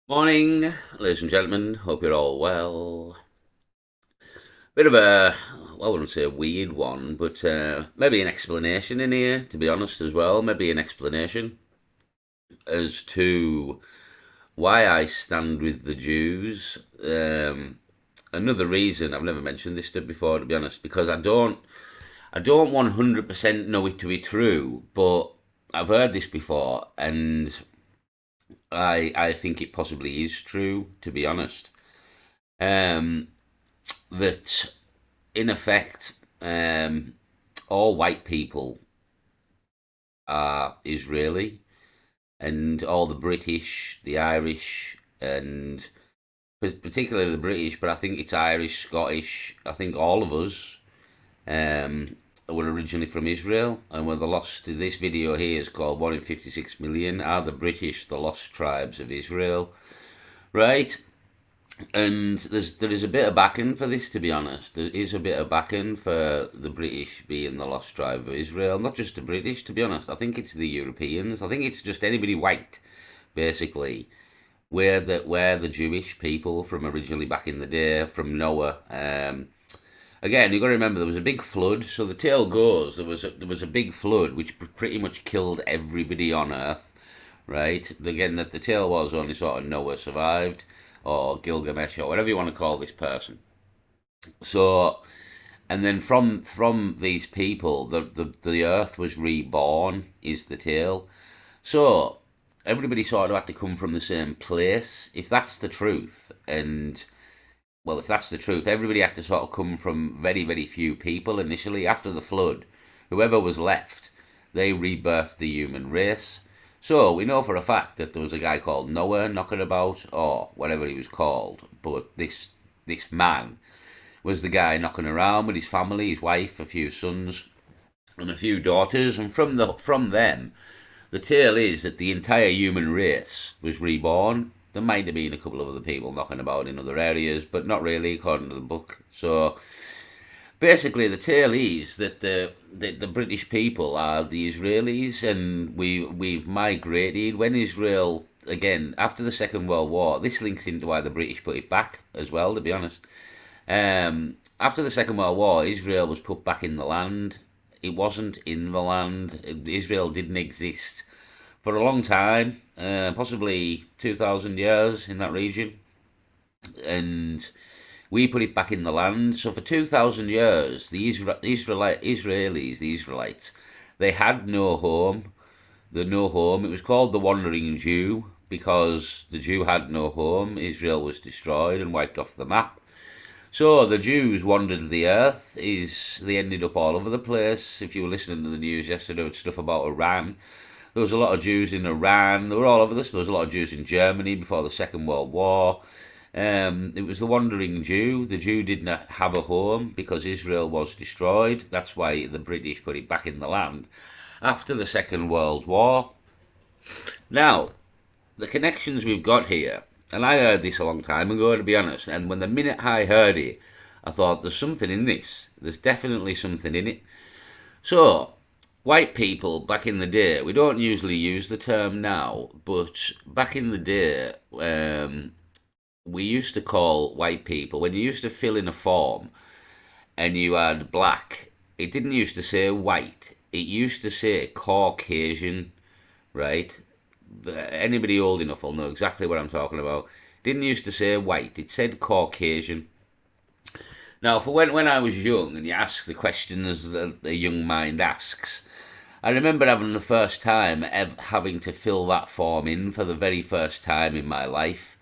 Morning, ladies and gentlemen. Hope you're all well. Bit of a, well, I wouldn't say a weird one, but maybe an explanation in here, to be honest, as well. Maybe an explanation as to why I stand with the Jews. Another reason I've never mentioned this to before, to be honest, because I don't 100% know it to be true, but I've heard this before, and I think it possibly is true, to be honest. Um, that in effect, all white people are Israeli, and all the British, the Irish, and particularly the British, but I think it's Irish, Scottish. I think all of us were originally from Israel, and when the lost, this video here is called 1 in 56 million. Are the British the lost tribes of Israel? Right? And there is a bit of backing for this, to be honest. There is a bit of backing for the British being the lost tribe of Israel. Not just the British, to be honest. I think it's the Europeans. I think it's just anybody white, basically. Where the Jewish people from originally back in the day, from Noah. Again, you've got to remember there was a big flood. So the tale goes there was a big flood which pretty much killed everybody on Earth, right? Again, that the tale was only sort of Noah survived, or Gilgamesh, or whatever you want to call this person. So, and then from these people, the earth was reborn, is the tale. So everybody sort of had to come from the same place. If that's the truth, and well, if that's the truth, everybody had to sort of come from very, very few people initially. After the flood, whoever was left, they rebirthed the human race. So we know for a fact that there was a guy called Noah knocking about, or whatever he was called. But this man was the guy knocking around with his family, his wife, a few sons, and a few daughters. And from them, the tale is that the entire human race was reborn. There might have been a couple of other people knocking about in other areas, but not really, according to the book. So basically, the tale is that the British people are the Israelis, and we've migrated. When Israel, again, after the Second World War, this links into why the British put it back as well, to be honest. After the Second World War, Israel was put back in the land. It wasn't in the land. Israel didn't exist for a long time, possibly 2,000 years in that region, and we put it back in the land. So for 2,000 years, Israelis, the Israelites, they had no home. No home. It was called the Wandering Jew because the Jew had no home. Israel was destroyed and wiped off the map. So the Jews wandered the earth. They ended up all over the place. If you were listening to the news yesterday, with stuff about Iran, there was a lot of Jews in Iran. They were all over this. There was a lot of Jews in Germany before the Second World War. It was the wandering Jew. The Jew did not have a home because Israel was destroyed. That's why the British put it back in the land after the Second World War. Now, the connections we've got here, and I heard this a long time ago, to be honest, and when the minute I heard it, I thought there's something in this. There's definitely something in it. So, white people back in the day, we don't usually use the term now, but back in the day, we used to call white people, when you used to fill in a form and you had black, it didn't used to say white, it used to say Caucasian, right? Anybody old enough will know exactly what I'm talking about. It didn't used to say white, it said Caucasian. Now, for when I was young and you ask the questions that a young mind asks, I remember having the first time having to fill that form in for the very first time in my life.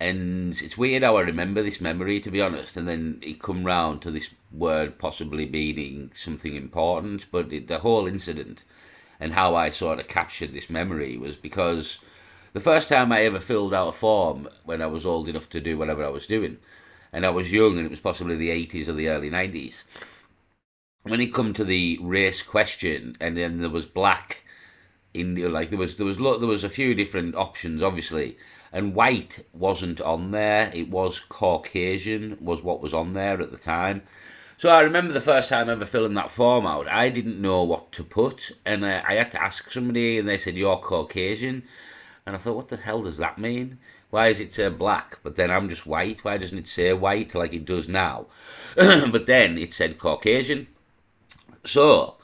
And it's weird how I remember this memory, to be honest. And then it come round to this word possibly meaning something important. But the whole incident and how I sort of captured this memory was because the first time I ever filled out a form when I was old enough to do whatever I was doing, and I was young, and it was possibly the 80s or the early 90s. When it come to the race question, and then there was black, India, like there was a few different options, obviously, and white wasn't on there. It was Caucasian was what was on there at the time. So I remember the first time ever filling that form out, I didn't know what to put, and I had to ask somebody, and they said you're Caucasian. And I thought, what the hell does that mean? Why is it black? But then I'm just white. Why doesn't it say white like it does now? But then it said Caucasian. So,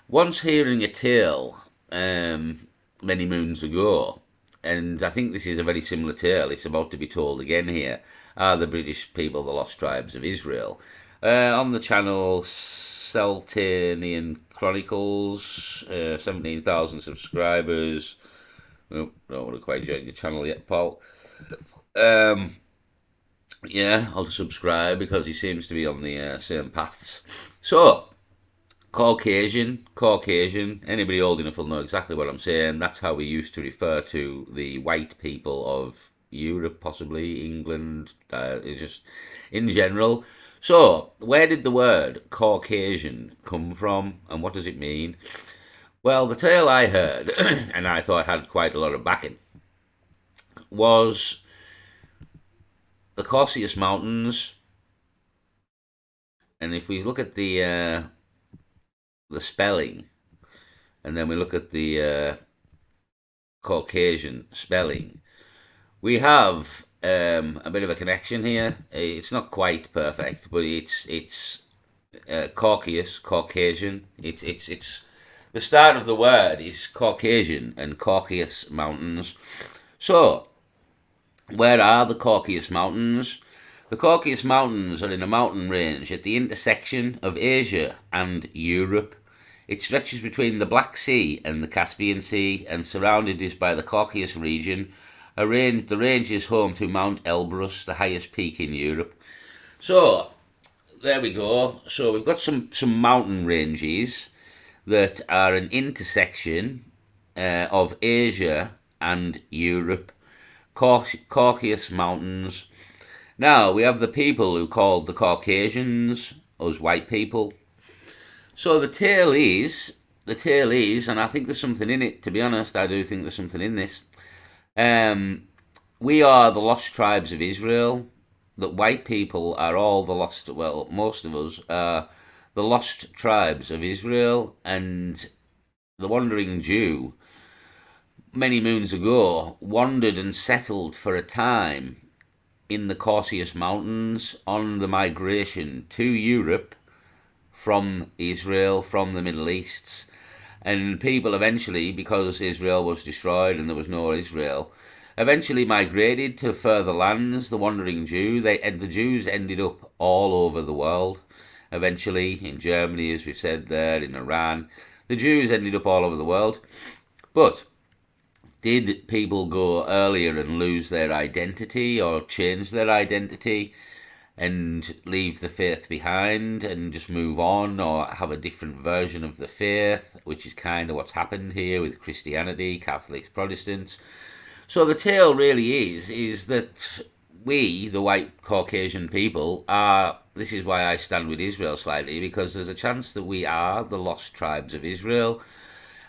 once hearing a tale many moons ago, and I think this is a very similar tale, it's about to be told again here, are the British people the lost tribes of Israel? On the channel Celtanian Chronicles, 17,000 subscribers. Oh, don't want to quite join your channel yet, Paul. Um, yeah, I'll subscribe because he seems to be on the same paths. So, Caucasian. Anybody old enough will know exactly what I'm saying. That's how we used to refer to the white people of Europe, possibly England, just in general. So, where did the word Caucasian come from, and what does it mean? Well, the tale I heard, and I thought had quite a lot of backing, was the Caucasus Mountains. And if we look at the spelling, and then we look at the Caucasian spelling, we have a bit of a connection here. It's not quite perfect, but it's Caucasian. It's the start of the word is Caucasian and Caucasus Mountains. So, where are the Caucasus Mountains? The Caucasus Mountains are in a mountain range at the intersection of Asia and Europe. It stretches between the Black Sea and the Caspian Sea and surrounded is by the Caucasus region. The range is home to Mount Elbrus, the highest peak in Europe. So, there we go. So we've got some mountain ranges that are an intersection of Asia and Europe. Caucasus Mountains. Now, we have the people who called the Caucasians, us white people. So the tale is, and I think there's something in it, to be honest, I do think there's something in this. We are the lost tribes of Israel, that white people are all the lost, well, most of us are the lost tribes of Israel, and the wandering Jew, many moons ago, wandered and settled for a time in the Caucasus Mountains on the migration to Europe from Israel, from the Middle East. And people eventually, because Israel was destroyed and there was no Israel, eventually migrated to further lands. The wandering Jew, the Jews ended up all over the world. Eventually, in Germany, as we said there, in Iran, the Jews ended up all over the world. But did people go earlier and lose their identity or change their identity and leave the faith behind and just move on, or have a different version of the faith, which is kind of what's happened here with Christianity, Catholics, Protestants? So the tale really is that we, the white Caucasian people, are. This is why I stand with Israel slightly, because there's a chance that we are the lost tribes of Israel.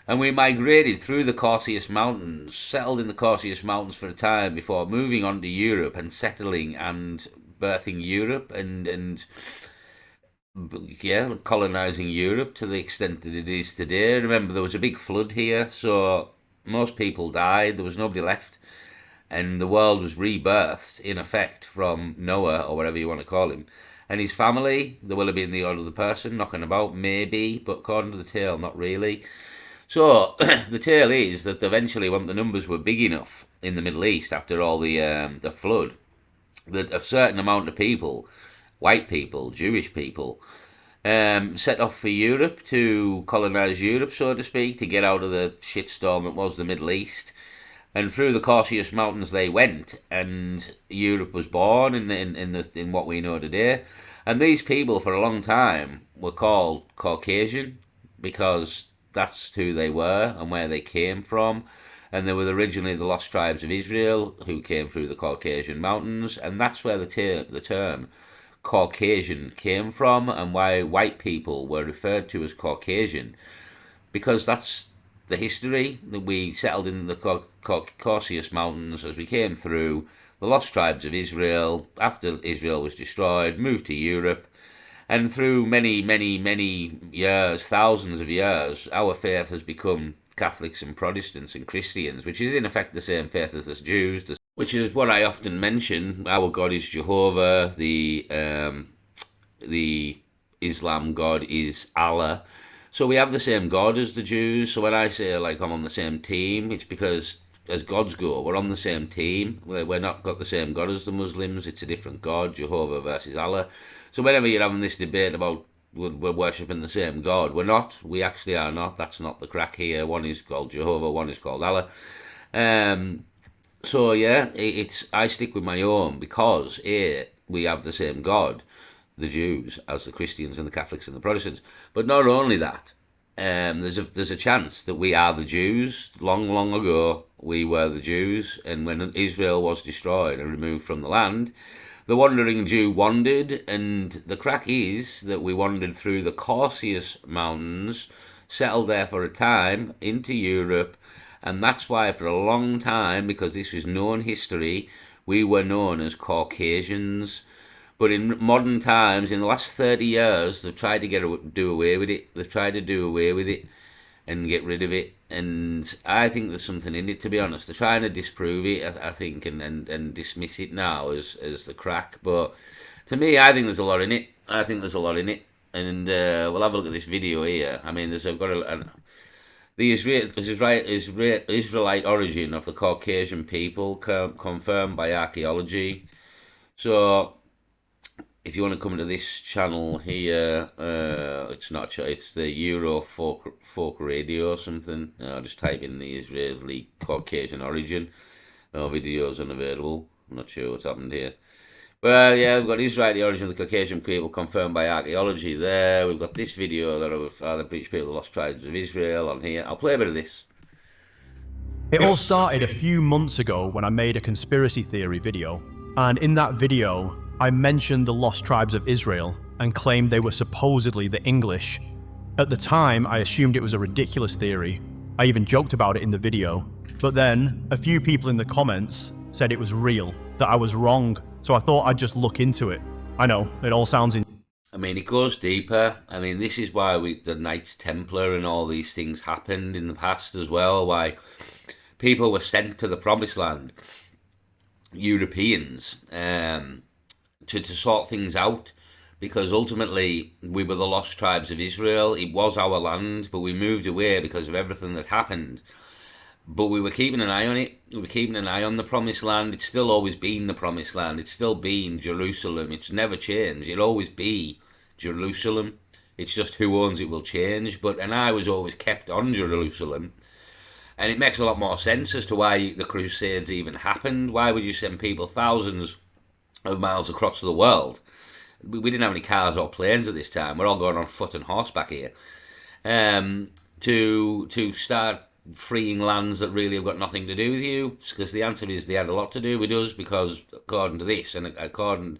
And we migrated through the Caucasus Mountains, settled in the Caucasus Mountains for a time before moving on to Europe and settling and birthing Europe and yeah, colonizing Europe to the extent that it is today. Remember, there was a big flood here, so most people died. There was nobody left, and the world was rebirthed in effect from Noah, or whatever you want to call him, and his family. There will have been the odd other person knocking about, maybe, but according to the tale, not really. So the tale is that eventually, when the numbers were big enough in the Middle East after all the flood, that a certain amount of people, white people, Jewish people, set off for Europe to colonize Europe, so to speak, to get out of the shitstorm that was the Middle East. And through the Caucasus Mountains they went, and Europe was born in what we know today. And these people, for a long time, were called Caucasian because that's who they were and where they came from. And they were originally the lost tribes of Israel who came through the Caucasian Mountains, and that's where the term Caucasian came from, and why white people were referred to as Caucasian, because that's the history that we settled in the Caucasus Mountains as we came through the lost tribes of Israel after Israel was destroyed, moved to Europe, and through many years, thousands of years, our faith has become Catholics and Protestants and Christians, which is in effect the same faith as the Jews, which is what I often mention. Our God is Jehovah, the Islam God is Allah. So we have the same God as the Jews. So when I say like I'm on the same team, it's because as gods go, we're on the same team. We're not got the same God as the Muslims. It's a different God, Jehovah versus Allah. So whenever you're having this debate about we're worshipping the same God, we're not. We actually are not. That's not the crack here. One is called Jehovah, one is called Allah. So yeah, it's I stick with my own because we have the same God, the Jews, as the Christians and the Catholics and the Protestants. But not only that, there's a chance that we are the Jews. Long, long ago, we were the Jews, and when Israel was destroyed and removed from the land, the wandering Jew wandered, and the crack is that we wandered through the Caucasus Mountains, settled there for a time, into Europe, and that's why for a long time, because this was known history, we were known as Caucasians. But in modern times, in the last 30 years, they've tried to do away with it. They've tried to do away with it and get rid of it. And I think there's something in it, to be honest. They're trying to disprove it, I think, and dismiss it now as the crack. But to me, I think there's a lot in it. I think there's a lot in it. And we'll have a look at this video here. I mean, I've got the Israelite origin of the Caucasian people confirmed by archaeology. So if you want to come to this channel here, it's the Euro folk radio or something. I'll just type in the Israeli Caucasian origin. No videos unavailable. I'm not sure what's happened here. Well, yeah, we've got Israeli origin of the Caucasian people confirmed by archaeology there. We've got this video that of the British people, the lost tribes of Israel on here. I'll play a bit of this. It all started a few months ago when I made a conspiracy theory video. And in that video, I mentioned the lost tribes of Israel and claimed they were supposedly the English. At the time, I assumed it was a ridiculous theory. I even joked about it in the video. But then, a few people in the comments said it was real, that I was wrong, so I thought I'd just look into it. I know, it all sounds I mean, it goes deeper. I mean, this is why the Knights Templar and all these things happened in the past as well, why people were sent to the Promised Land, Europeans, to sort things out, because ultimately we were the lost tribes of Israel. It was our land, but we moved away because of everything that happened. But we were keeping an eye on it. We were keeping an eye on the Promised Land. It's still always been the Promised Land. It's still been Jerusalem. It's never changed. It'll always be Jerusalem. It's just who owns it will change. And I was always kept on Jerusalem. And it makes a lot more sense as to why the Crusades even happened. Why would you send people thousands of miles across the world? We didn't have any cars or planes at this time. We're all going on foot and horseback here. To start freeing lands that really have got nothing to do with you, because the answer is they had a lot to do with us, because according to this, and according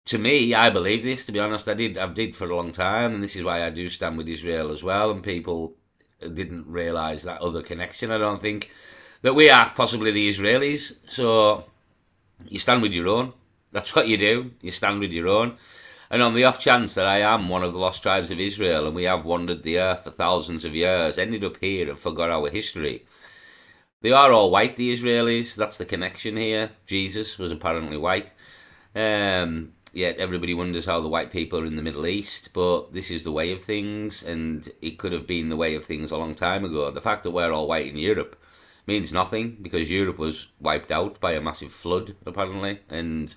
to me, I believe this, to be honest. I've did for a long time, and this is why I do stand with Israel as well, and people didn't realise that other connection, I don't think, that we are possibly the Israelis. So you stand with your own. That's what you do. You stand with your own. And on the off chance that I am one of the lost tribes of Israel and we have wandered the earth for thousands of years, ended up here and forgot our history. They are all white, the Israelis. That's the connection here. Jesus was apparently white. Yet everybody wonders how the white people are in the Middle East, but this is the way of things, and it could have been the way of things a long time ago. The fact that we're all white in Europe means nothing, because Europe was wiped out by a massive flood, apparently, and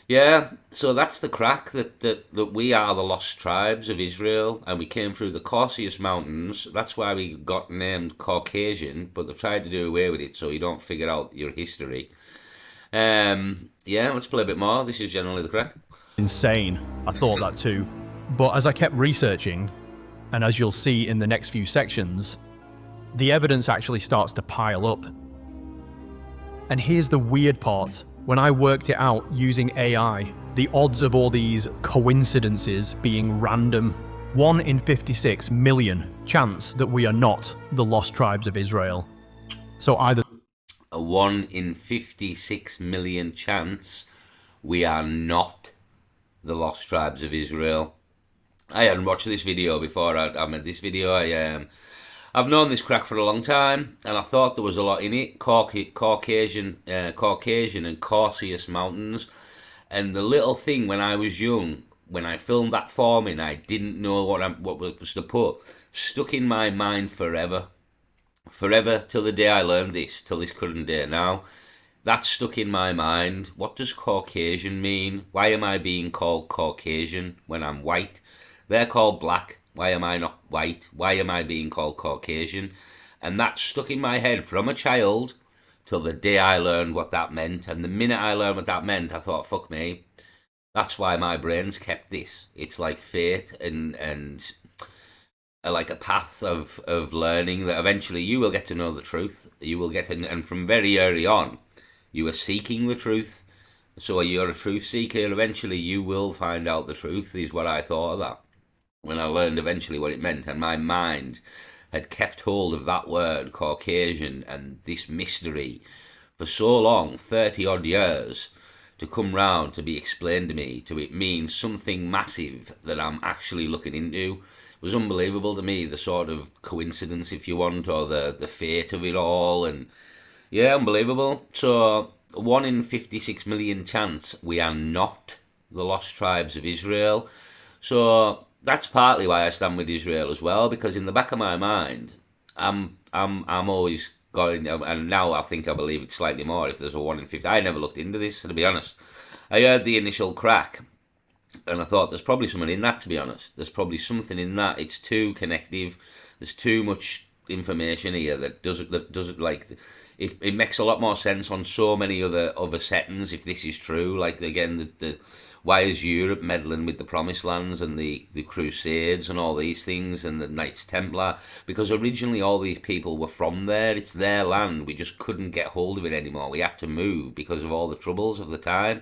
yeah, so that's the crack, that we are the lost tribes of Israel, and we came through the Caucasus Mountains. That's why we got named Caucasian, but they've tried to do away with it so you don't figure out your history. Yeah, let's play a bit more. This is generally the crack. insane. I thought that too. But as I kept researching, and as you'll see in the next few sections, the evidence actually starts to pile up. And here's the weird part. When I worked it out using AI, the odds of all these coincidences being random, 1 in 56 million chance that we are not the lost tribes of Israel. So either A 1 in 56 million chance we are not the lost tribes of Israel. I hadn't watched this video before I made this video. I've known this crack for a long time, and I thought there was a lot in it. Caucasian and Caucasus Mountains, and the little thing when I was young, when I filmed that forming, I didn't know what was to put. Stuck in my mind forever, forever till the day I learned this, till this current day now. That's stuck in my mind. What does Caucasian mean? Why am I being called Caucasian when I'm white? They're called black. Why am I not white? Why am I being called Caucasian? And that stuck in my head from a child till the day I learned what that meant. And the minute I learned what that meant, I thought, fuck me. That's why my brain's kept this. It's like fate and like a path of learning that eventually you will get to know the truth. You will get to, and from very early on, you are seeking the truth. So you're a truth seeker. Eventually, you will find out the truth. Is what I thought of that when I learned eventually what it meant, and my mind had kept hold of that word Caucasian and this mystery for so long, 30 odd years, to come round to be explained to me, to it mean something massive that I'm actually looking into. It was unbelievable to me, the sort of coincidence, if you want, or the fate of it all, and yeah, unbelievable. So, 1 in 56 million chance we are not the lost tribes of Israel. So that's partly why I stand with Israel as well, because in the back of my mind, I'm always going, and now I think I believe it slightly more. If there's a 1 in 50, I never looked into this, to be honest. I heard the initial crack, and I thought there's probably something in that. To be honest, there's probably something in that. It's too connective. There's too much information here that doesn't like. It makes a lot more sense on so many other settings if this is true. Like again, the why is Europe meddling with the Promised Lands and the Crusades and all these things and the Knights Templar? Because originally all these people were from there. It's their land. We just couldn't get hold of it anymore. We had to move because of all the troubles of the time.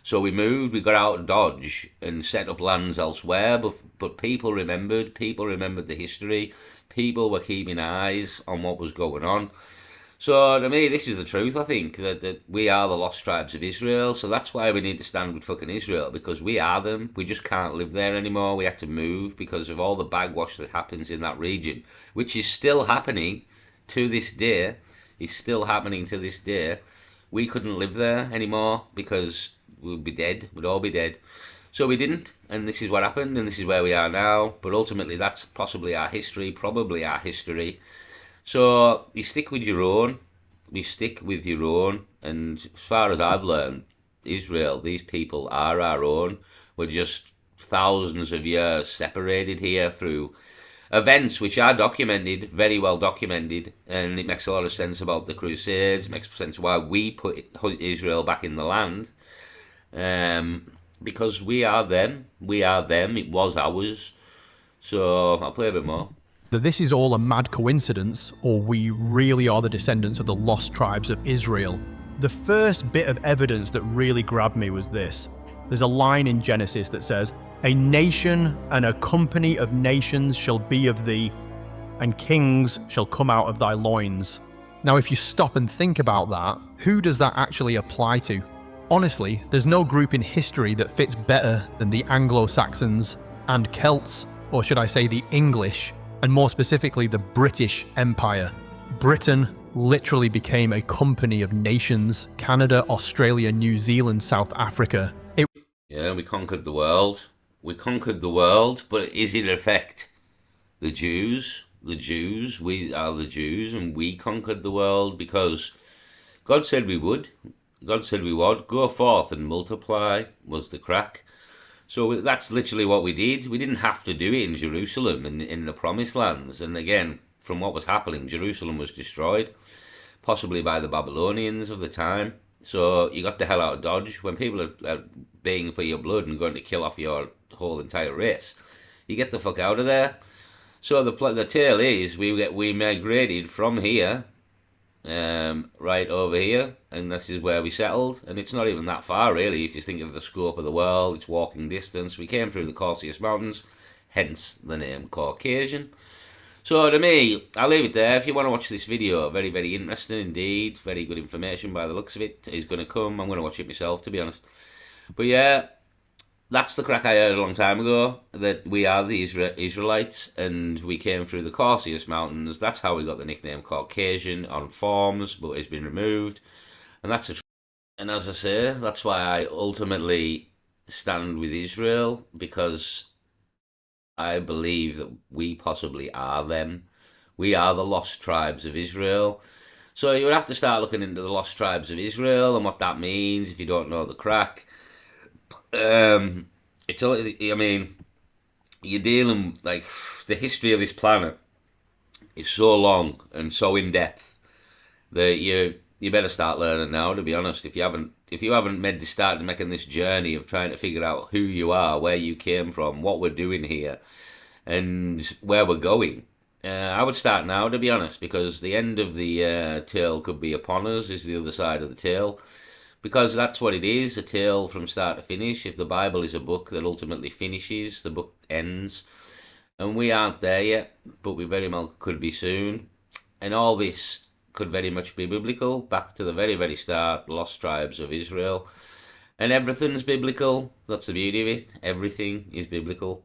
So we moved. We got out of Dodge and set up lands elsewhere. But people remembered. People remembered the history. People were keeping eyes on what was going on. So to me, this is the truth. I think that we are the lost tribes of Israel. So that's why we need to stand with fucking Israel, because we are them. We just can't live there anymore. We have to move because of all the bagwash that happens in that region, which is still happening to this day. Is still happening to this day. We couldn't live there anymore because we'd be dead. We'd all be dead. So we didn't, and this is what happened, and this is where we are now. But ultimately, that's possibly our history, probably our history. So you stick with your own, we stick with your own, and as far as I've learned, Israel, these people are our own. We're just thousands of years separated here through events which are documented, very well documented, and it makes a lot of sense about the Crusades, makes sense why we put Israel back in the land, because we are them, it was ours. So I'll play a bit more. That this is all a mad coincidence, or we really are the descendants of the lost tribes of Israel. The first bit of evidence that really grabbed me was this. There's a line in Genesis that says, "A nation and a company of nations shall be of thee, and kings shall come out of thy loins." Now, if you stop and think about that, who does that actually apply to? Honestly, there's no group in history that fits better than the Anglo-Saxons and Celts, or should I say the English, and more specifically the British Empire. Britain literally became a company of nations: Canada, Australia, New Zealand, South Africa. Yeah, we conquered the world. We conquered the world, but is it affect the Jews? The Jews, we are the Jews, and we conquered the world because God said we would. God said we would. Go forth and multiply was the crack. So that's literally what we did. We didn't have to do it in Jerusalem, in the Promised Lands. And again, from what was happening, Jerusalem was destroyed, possibly by the Babylonians of the time. So you got the hell out of Dodge. When people are baying for your blood and going to kill off your whole entire race, you get the fuck out of there. So the tale is we migrated from here right over here, and this is where we settled. And it's not even that far, really, if you think of the scope of the world. It's walking distance. We came through the Caucasus Mountains, hence the name Caucasian. So to me, I'll leave it there. If you want to watch this video, very, very interesting indeed. Very good information by the looks of it is going to come. I'm going to watch it myself, to be honest. But yeah, that's the crack I heard a long time ago, that we are the Israelites and we came through the Caucasus Mountains. That's how we got the nickname Caucasian on forms, but it's been removed. And that's a and as I say, that's why I ultimately stand with Israel, because I believe that we possibly are them. We are the lost tribes of Israel. So you would have to start looking into the lost tribes of Israel and what that means if you don't know the crack. Um, I mean, you're dealing like the history of this planet is so long and so in depth that you better start learning now. To be honest, if you haven't made the start making this journey of trying to figure out who you are, where you came from, what we're doing here, and where we're going. I would start now, to be honest, because the end of the tale could be upon us, is the other side of the tale. Because that's what it is, a tale from start to finish. If the Bible is a book that ultimately finishes, the book ends. And we aren't there yet, but we very well could be soon. And all this could very much be biblical, back to the very, very start, lost tribes of Israel. And everything's biblical. That's the beauty of it. Everything is biblical.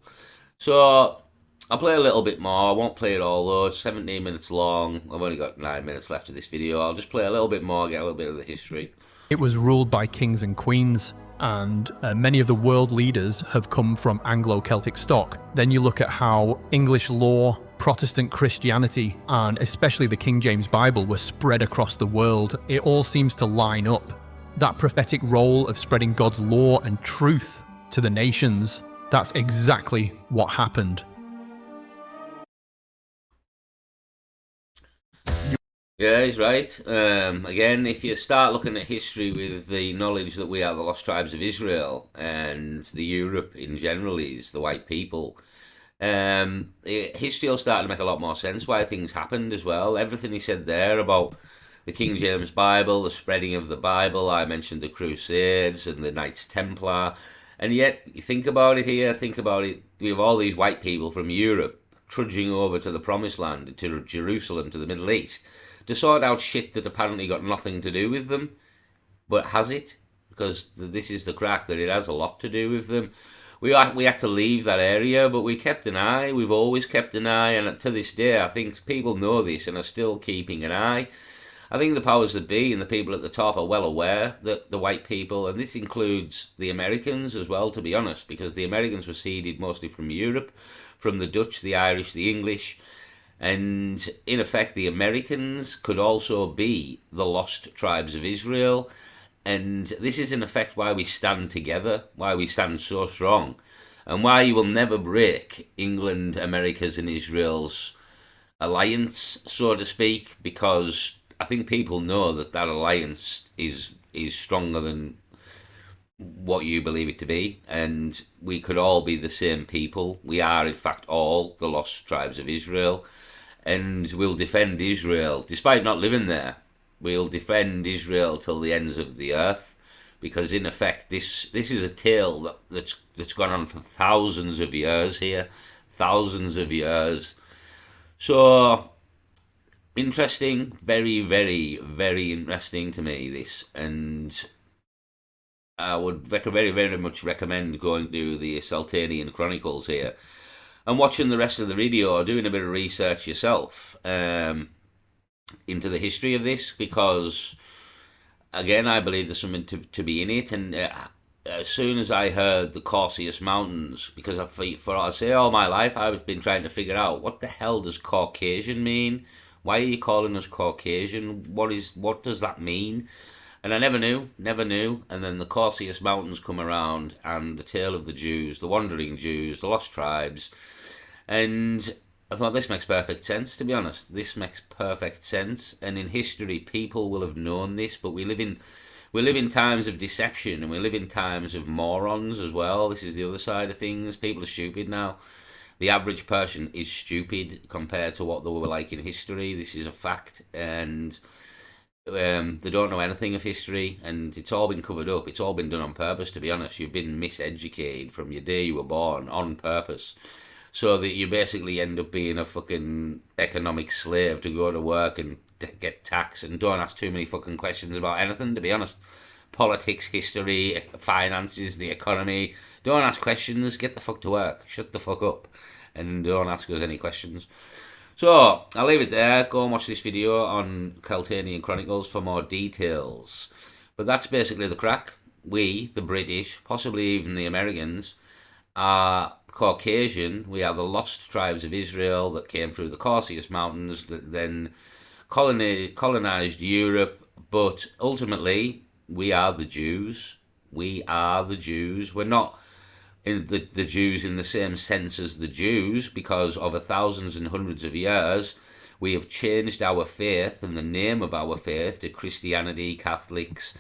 So I'll play a little bit more. I won't play it all though. It's 17 minutes long. I've only got 9 minutes left of this video. I'll just play a little bit more, get a little bit of the history. It was ruled by kings and queens, and many of the world leaders have come from Anglo-Celtic stock. Then you look at how English law, Protestant Christianity, and especially the King James Bible were spread across the world. It all seems to line up. That prophetic role of spreading God's law and truth to the nations, that's exactly what happened. Yeah, he's right. Again, if you start looking at history with the knowledge that we are the lost tribes of Israel and the Europe in general is the white people, history will start to make a lot more sense why things happened as well. Everything he said there about the King James Bible, the spreading of the Bible, I mentioned the Crusades and the Knights Templar, and yet you think about it here, think about it, we have all these white people from Europe trudging over to the Promised Land, to Jerusalem, to the Middle East, to sort out shit that apparently got nothing to do with them. But has it? Because this is the crack, that it has a lot to do with them. We had to leave that area, but we kept an eye. We've always kept an eye, and to this day, I think people know this and are still keeping an eye. I think the powers that be and the people at the top are well aware that the white people, and this includes the Americans as well, to be honest, because the Americans were seeded mostly from Europe, from the Dutch, the Irish, the English, and in effect, the Americans could also be the lost tribes of Israel. And this is in effect why we stand together, why we stand so strong, and why you will never break England, America's, and Israel's alliance, so to speak, because I think people know that that alliance is stronger than what you believe it to be, and we could all be the same people. We are, in fact, all the lost tribes of Israel, and we'll defend Israel despite not living there. We'll defend Israel till the ends of the earth, because in effect this is a tale that's gone on for thousands of years here, thousands of years. So interesting, very, very, very interesting to me, this, and I would very, very much recommend going to the Sultanian Chronicles here and watching the rest of the video, or doing a bit of research yourself into the history of this, because again, I believe there's something to be in it. And as soon as I heard the Caucasus Mountains, because I say all my life I've been trying to figure out what the hell does Caucasian mean? Why are you calling us Caucasian? What does that mean? And I never knew. And then the Caucasus Mountains come around, and the tale of the Jews, the wandering Jews, the lost tribes, and I thought this makes perfect sense, to be honest. This makes perfect sense. And in history, people will have known this, but we live in times of deception, and we live in times of morons as well. This is the other side of things. People are stupid now. The average person is stupid compared to what they were like in history. This is a fact, and they don't know anything of history, and it's all been covered up. It's all been done on purpose, to be honest. You've been miseducated from your day you were born on purpose, so that you basically end up being a fucking economic slave to go to work and get taxed and don't ask too many fucking questions about anything, to be honest. politics, history, finances, the economy. Don't ask questions. Get the fuck to work. Shut the fuck up, and don't ask us any questions. So I'll leave it there. Go and watch this video on Celtanian Chronicles for more details. But that's basically the crack. We, the British, possibly even the Americans, are Caucasian. We are the lost tribes of Israel that came through the Caucasus Mountains that then colonized Europe. But ultimately, we are the Jews. We are the Jews. We're not in the Jews in the same sense as the Jews, because over thousands and hundreds of years we have changed our faith and the name of our faith to Christianity, Catholics,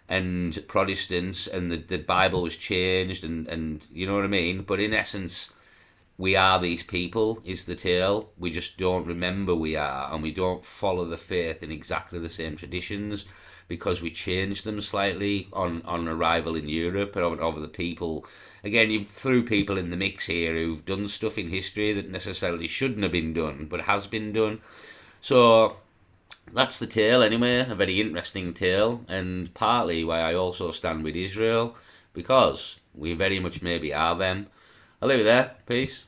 and Protestants, and the Bible was changed, and you know what I mean? But in essence, we are these people, is the tale. We just don't remember we are, and we don't follow the faith in exactly the same traditions because we changed them slightly on arrival in Europe and over the people. Again, you threw people in the mix here who've done stuff in history that necessarily shouldn't have been done, but has been done. So that's the tale anyway, a very interesting tale, and partly why I also stand with Israel, because we very much maybe are them. I'll leave it there. Peace.